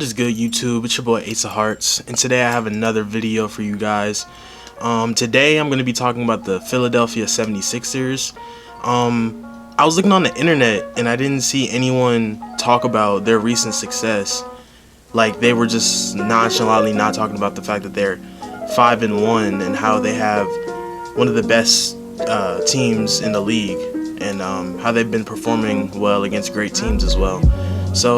What is good, YouTube? It's your boy Ace of Hearts, and today I have another video for you guys. Today I'm going to be talking about the Philadelphia 76ers. I was looking on the internet and I didn't see anyone talk about their recent success. Like, they were just nonchalantly not talking about the fact that they're 5-1 and how they have one of the best teams in the league, and how they've been performing well against great teams as well. So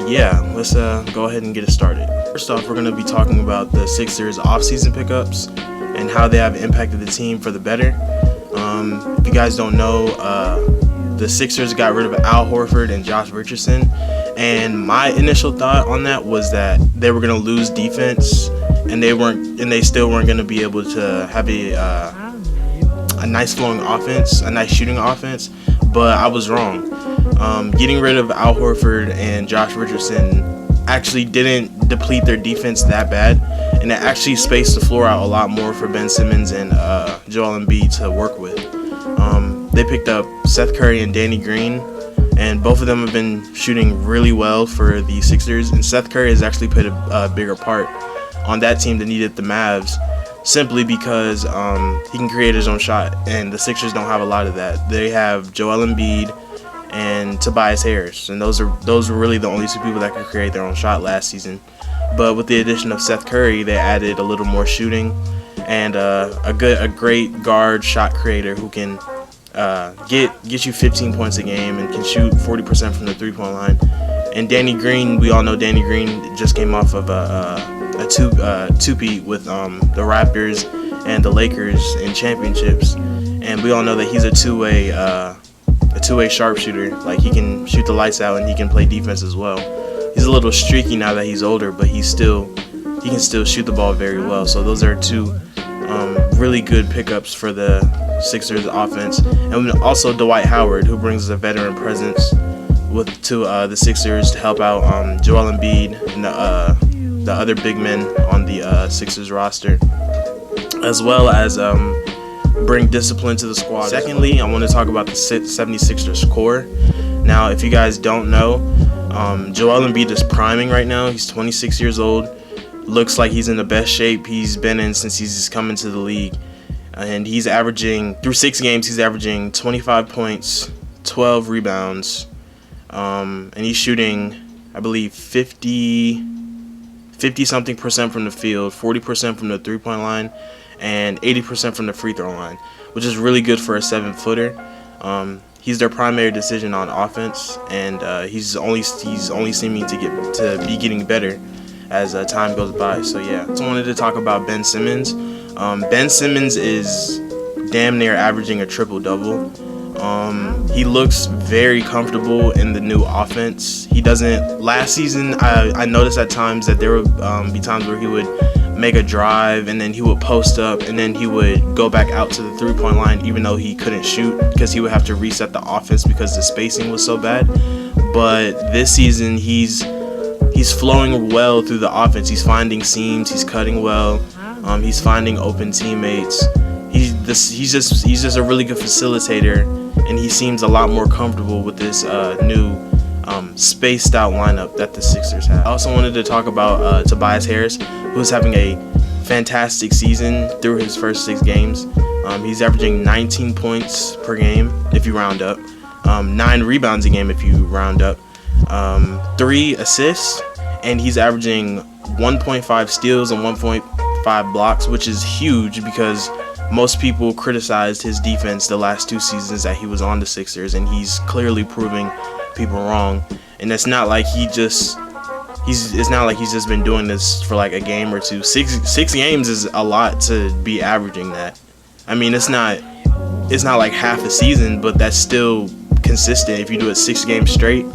yeah, let's go ahead and get it started. First off, we're going to be talking about the Sixers offseason pickups and how they have impacted the team for the better. If you guys don't know, the Sixers got rid of Al Horford and Josh Richardson, and my initial thought on that was that they were going to lose defense, and they still weren't going to be able to have a nice flowing offense, a nice shooting offense. But I was wrong. Getting rid of Al Horford and Josh Richardson actually didn't deplete their defense that bad, and it actually spaced the floor out a lot more for Ben Simmons and Joel Embiid to work with. They picked up Seth Curry and Danny Green, and both of them have been shooting really well for the Sixers, and Seth Curry has actually played a bigger part on that team than he did the Mavs, simply because he can create his own shot, and the Sixers don't have a lot of that. They have Joel Embiid and Tobias Harris, and those were really the only two people that could create their own shot last season. But with the addition of Seth Curry, they added a little more shooting and a great guard shot creator who can get you 15 points a game and can shoot 40% from the three-point line. And Danny Green, we all know Danny Green just came off of a two-peat with the Raptors and the Lakers in championships, and we all know that he's a two-way sharpshooter. Like, he can shoot the lights out and he can play defense as well. He's a little streaky now that he's older, but he can still shoot the ball very well. So those are two really good pickups for the Sixers offense. And also Dwight Howard, who brings a veteran presence to the Sixers to help out Joel Embiid and the other big men on the Sixers roster, as well as bring discipline to the squad. Secondly, I want to talk about the 76ers core. Now, if you guys don't know, Joel Embiid is priming right now. He's 26 years old. Looks like he's in the best shape he's been in since he's come into the league. And he's averaging, through 6 games, he's averaging 25 points, 12 rebounds, and he's shooting, I believe, 50-something% from the field, 40% from the three-point line, and 80% from the free throw line, which is really good for a 7-footer. He's their primary decision on offense, and he's only seeming to be getting better as time goes by. So yeah, I just wanted to talk about Ben Simmons. Ben Simmons is damn near averaging a triple-double. He looks very comfortable in the new offense. He doesn't. Last season, I noticed at times that there would be times where he would make a drive and then he would post up and then he would go back out to the three-point line, even though he couldn't shoot, because he would have to reset the offense because the spacing was so bad. But this season, he's flowing well through the offense. He's finding seams. He's cutting well. He's finding open teammates. He's just a really good facilitator, and he seems a lot more comfortable with this new spaced out lineup that the Sixers have. I also wanted to talk about Tobias Harris, who's having a fantastic season through his first 6 games. He's averaging 19 points per game if you round up, 9 rebounds a game if you round up, 3 assists, and he's averaging 1.5 steals and 1.5 blocks, which is huge because most people criticized his defense the last 2 seasons that he was on the Sixers, and he's clearly proving people wrong. And it's not like he's just been doing this for like a game or two. Six games is a lot to be averaging that. I mean, it's not like half a season, but that's still consistent. If you do it 6 games straight,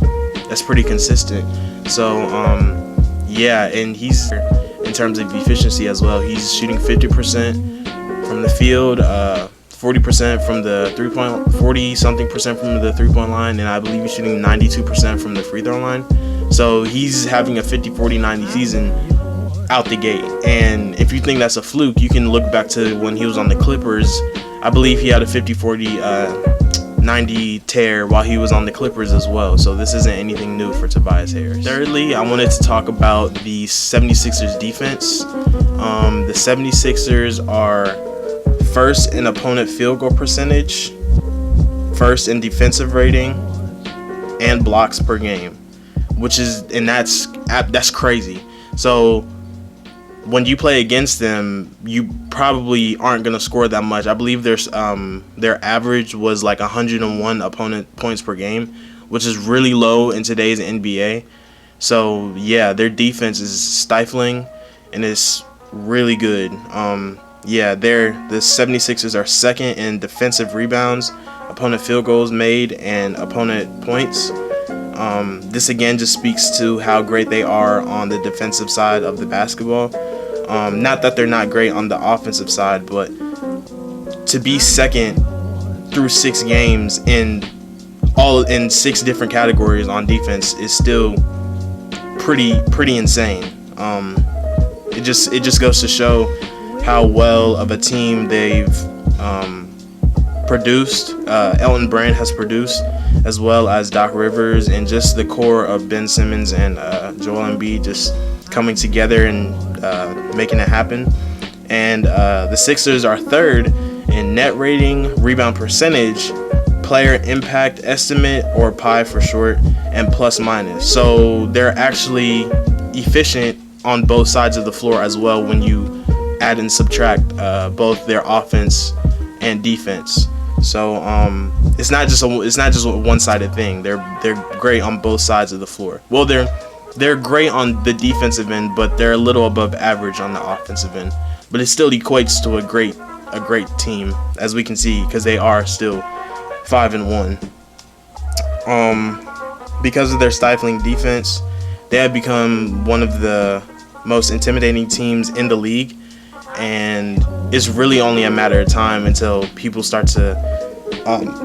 that's pretty consistent. So yeah, and he's, in terms of efficiency as well, he's shooting 50% from the field, 40% from the 40-something% from the three-point line, and I believe he's shooting 92% from the free throw line. So he's having a 50-40-90 season out the gate. And if you think that's a fluke, you can look back to when he was on the Clippers. I believe he had a 50-40 90 tear while he was on the Clippers as well. So this isn't anything new for Tobias Harris. Thirdly, I wanted to talk about the 76ers defense. The 76ers are first in opponent field goal percentage, first in defensive rating, and blocks per game, that's crazy. So when you play against them, you probably aren't going to score that much. I believe their average was like 101 opponent points per game, which is really low in today's NBA. So yeah, their defense is stifling and it's really good. The 76ers are second in defensive rebounds, opponent field goals made, and opponent points. This again just speaks to how great they are on the defensive side of the basketball. Not that they're not great on the offensive side, but to be second through 6 games in 6 different categories on defense is still pretty insane. It just goes to show how well of a team they've produced. Elton Brand has produced, as well as Doc Rivers, and just the core of Ben Simmons and Joel Embiid just coming together and making it happen. And the Sixers are third in net rating, rebound percentage, player impact estimate, or PI for short, and plus minus. So they're actually efficient on both sides of the floor as well when you add and subtract both their offense and defense. So it's not just a one-sided thing. They're great on both sides of the floor. Well, they're great on the defensive end, but they're a little above average on the offensive end. But it still equates to a great team, as we can see, because they are still 5-1. Because of their stifling defense, they have become one of the most intimidating teams in the league, and it's really only a matter of time until people start to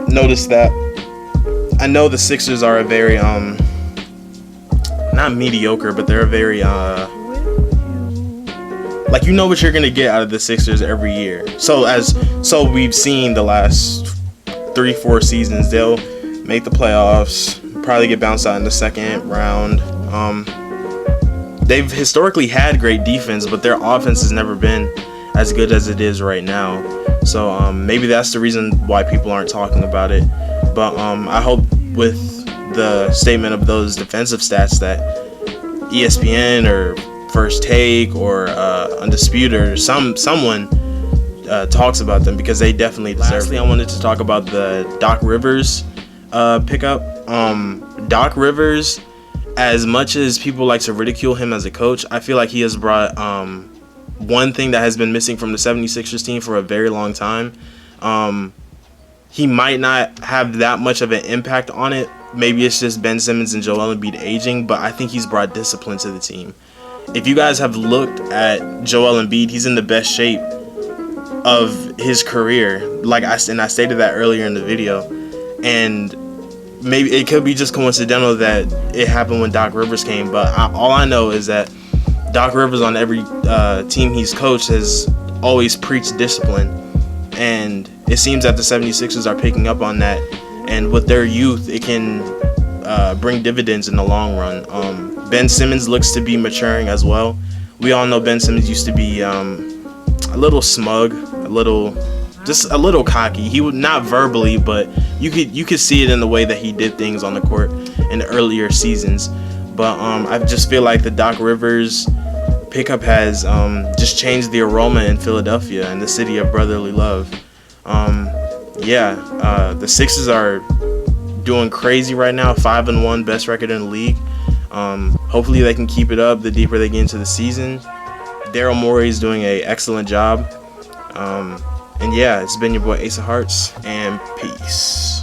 notice that. I know the Sixers are a very not mediocre, but they're a very like, you know what you're gonna get out of the Sixers every year. So we've seen the last 3-4 seasons, they'll make the playoffs, probably get bounced out in the second round. They've historically had great defense, but their offense has never been as good as it is right now. So maybe that's the reason why people aren't talking about it. But I hope with the statement of those defensive stats that ESPN or First Take or Undisputed or someone talks about them, because they definitely deserve it. Lastly, I wanted to talk about the Doc Rivers pickup. Doc Rivers, as much as people like to ridicule him as a coach, I feel like he has brought one thing that has been missing from the 76ers team for a very long time. He might not have that much of an impact on it. Maybe it's just Ben Simmons and Joel Embiid aging, but I think he's brought discipline to the team. If you guys have looked at Joel Embiid, he's in the best shape of his career. I stated that earlier in the video. And maybe it could be just coincidental that it happened when Doc Rivers came, but all I know is that Doc Rivers on every team he's coached has always preached discipline, and it seems that the 76ers are picking up on that, and with their youth it can bring dividends in the long run. Ben Simmons looks to be maturing as well. We all know Ben Simmons used to be a little smug, just a little cocky. He would, not verbally, but you could see it in the way that he did things on the court in the earlier seasons. But I just feel like the Doc Rivers pickup has just changed the aroma in Philadelphia and the city of brotherly love. The Sixers are doing crazy right now, 5-1, best record in the league. Hopefully they can keep it up the deeper they get into the season. Daryl Morey is doing an excellent job. And yeah, it's been your boy Ace of Hearts, and peace.